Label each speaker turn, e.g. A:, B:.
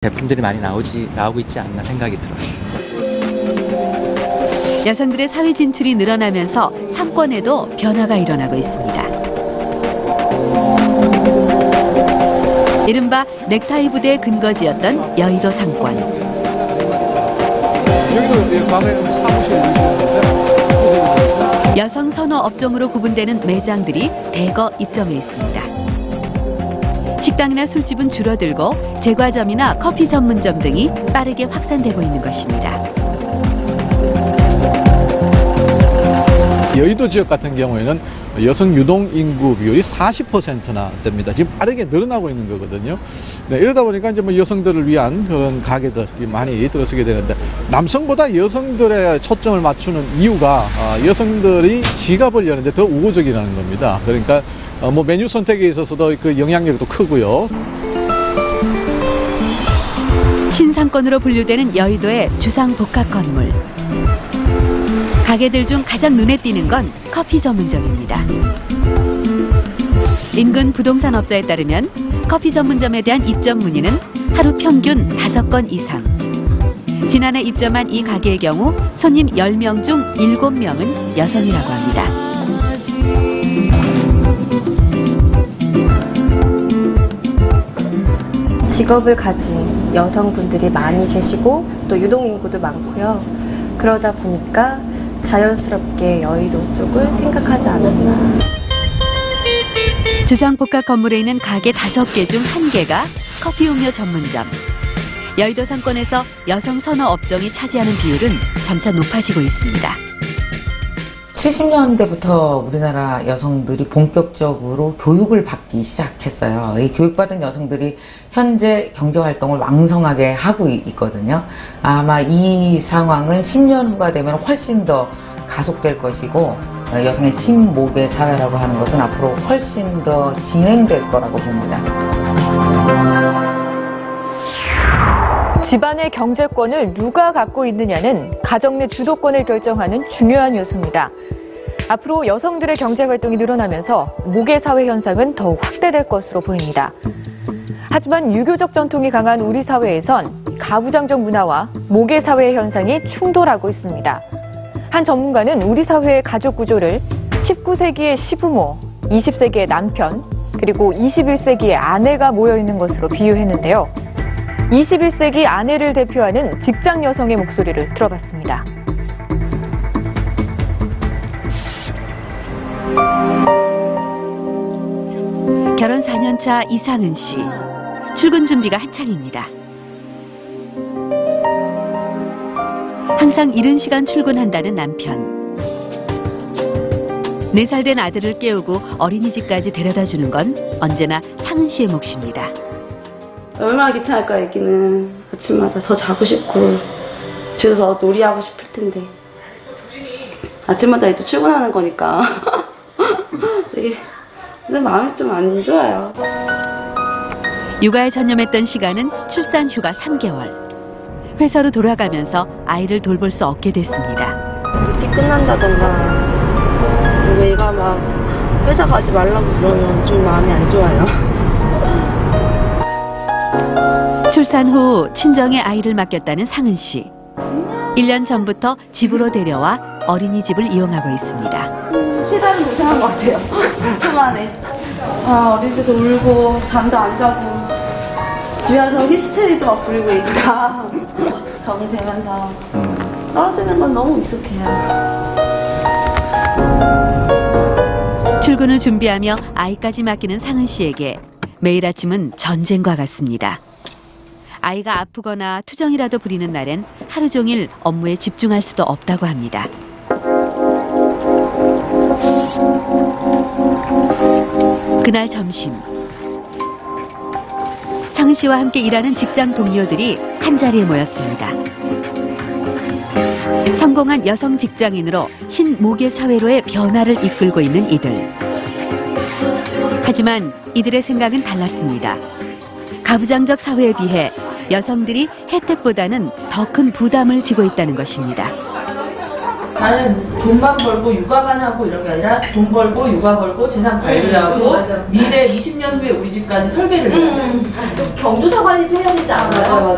A: 제품들이 많이 나오고 있지 않나 생각이 들어요.
B: 여성들의 사회 진출이 늘어나면서 상권에도 변화가 일어나고 있습니다. 이른바 넥타이 부대의 근거지였던 여의도 상권.
C: 여기도 과거에 사무실
B: 여성 선호 업종으로 구분되는 매장들이 대거 입점해 있습니다. 식당이나 술집은 줄어들고 제과점이나 커피 전문점 등이 빠르게 확산되고 있는 것입니다.
C: 여의도 지역 같은 경우에는 여성 유동 인구 비율이 40%나 됩니다. 지금 빠르게 늘어나고 있는 거거든요. 네, 이러다 보니까 이제 뭐 여성들을 위한 그런 가게들이 많이 들어서게 되는데, 남성보다 여성들의 초점을 맞추는 이유가 여성들이 지갑을 여는데 더 우호적이라는 겁니다. 그러니까 뭐 메뉴 선택에 있어서도 그 영향력도 크고요.
B: 신상권으로 분류되는 여의도의 주상 복합 건물. 가게들 중 가장 눈에 띄는 건 커피 전문점입니다. 인근 부동산 업자에 따르면 커피 전문점에 대한 입점 문의는 하루 평균 5건 이상. 지난해 입점한 이 가게의 경우 손님 10명 중 7명은 여성이라고 합니다.
D: 직업을 가진 여성분들이 많이 계시고 또 유동인구도 많고요. 그러다 보니까 자연스럽게 여의도 쪽을 생각하지 않았나.
B: 주상복합 건물에 있는 가게 5개 중 1개가 커피 음료 전문점. 여의도 상권에서 여성 선호 업종이 차지하는 비율은 점차 높아지고 있습니다.
E: 70년대부터 우리나라 여성들이 본격적으로 교육을 받기 시작했어요. 이 교육받은 여성들이 현재 경제활동을 왕성하게 하고 있거든요. 아마 이 상황은 10년 후가 되면 훨씬 더 가속될 것이고, 여성의 신모계 사회라고 하는 것은 앞으로 훨씬 더 진행될 거라고 봅니다.
F: 집안의 경제권을 누가 갖고 있느냐는 가정 내 주도권을 결정하는 중요한 요소입니다. 앞으로 여성들의 경제활동이 늘어나면서 모계사회 현상은 더욱 확대될 것으로 보입니다. 하지만 유교적 전통이 강한 우리 사회에선 가부장적 문화와 모계사회 현상이 충돌하고 있습니다. 한 전문가는 우리 사회의 가족 구조를 19세기의 시부모, 20세기의 남편, 그리고 21세기의 아내가 모여있는 것으로 비유했는데요. 21세기 아내를 대표하는 직장 여성의 목소리를 들어봤습니다.
B: 결혼 4년차 이상은 씨. 출근 준비가 한창입니다. 항상 이른 시간 출근한다는 남편. 4살 된 아들을 깨우고 어린이집까지 데려다주는 건 언제나 상은 씨의 몫입니다.
G: 얼마나 귀찮을까, 애기는. 아침마다 더 자고 싶고 집에서 놀이하고 싶을 텐데 아침마다 또 출근하는 거니까 되게 근데 마음이 좀 안 좋아요.
B: 육아에 전념했던 시간은 출산 휴가 3개월. 회사로 돌아가면서 아이를 돌볼 수 없게 됐습니다.
G: 늦게 끝난다던가 그리고 얘가 막 회사 가지 말라고 그러면 좀 마음이 안 좋아요.
B: 출산 후 친정에 아이를 맡겼다는 상은 씨. 1년 전부터 집으로 데려와 어린이집을 이용하고 있습니다.
G: 3달은 고생한 것 같아요. 초반에. 어린이집에서 울고 잠도 안 자고 집에 와서 히스테리도 막 부리고 애기가 적응되면서 떨어지는 건 너무 익숙해요.
B: 출근을 준비하며 아이까지 맡기는 상은 씨에게 매일 아침은 전쟁과 같습니다. 아이가 아프거나 투정이라도 부리는 날엔 하루 종일 업무에 집중할 수도 없다고 합니다. 그날 점심, 상은 씨와 함께 일하는 직장 동료들이 한자리에 모였습니다. 성공한 여성 직장인으로 신모계 사회로의 변화를 이끌고 있는 이들. 하지만 이들의 생각은 달랐습니다. 가부장적 사회에 비해 여성들이 혜택보다는 더 큰 부담을 지고 있다는 것입니다.
H: 나는 돈만 벌고 육아만 하고 이런 게 아니라 돈 벌고 육아 벌고 재산 관리하고 미래 20년 후에 우리 집까지 설계를 해야 돼.
G: 경조사 관리도 해야 되지 않아요?